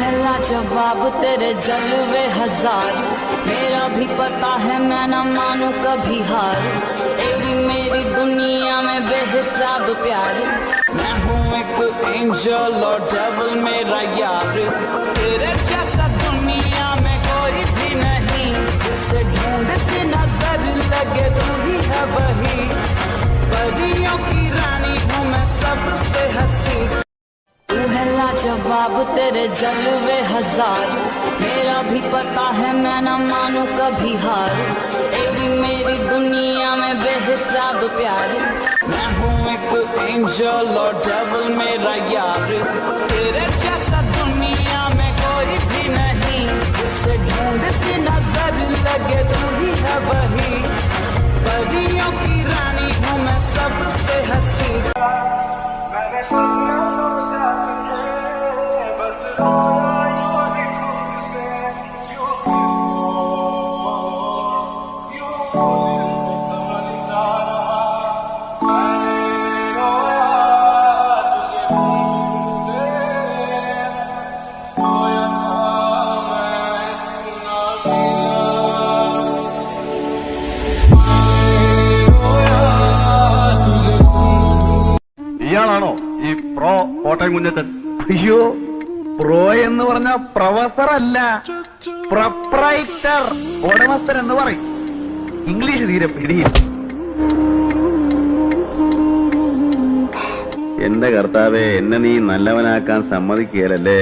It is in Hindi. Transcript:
पहला जवाब तेरे जलवे हजार, मेरा भी पता है मैं न मानू कभी हार। तेरी मेरी दुनिया में बेहिसाब प्यार, मैं हूँ एक एंजल और डेविल मेरा यार। तेरे जैसा दुनिया में कोई भी नहीं, जिसे ढूंढती नजर लगे तू ही है वही। परियों की रानी हूँ मैं सबसे हंसी, जवाब तेरे जलवे हजार, मेरा भी पता है मैं न मानू कभी हार। तेरी मेरी दुनिया में बेहिसाब प्यार, मैं हूँ एक एंजल और डेविल मेरा यार। तेरे जैसा दुनिया में कोई भी नहीं, जिसे ढूंढती नजर लगे तू ही है वही। परियों की रानी हूँ मैं सबसे हंसी। ഇയാളാണോ ഈ പ്രോ കോട്ടയം കുഞ്ഞത്തൻ? അയ്യോ, പ്രോ എന്ന് പറഞ്ഞ പ്രൊഫസർ അല്ല, പ്രൊപ്രൈറ്റർ, ഉടമസ്ഥൻ എന്ന് പറയും. ഇംഗ്ലീഷ് തീരെ പിടിയില്ല. എന്റെ കർത്താവെ, എന്നെ നീ നല്ലവനാക്കാൻ സമ്മതിക്കുകയല്ലേ?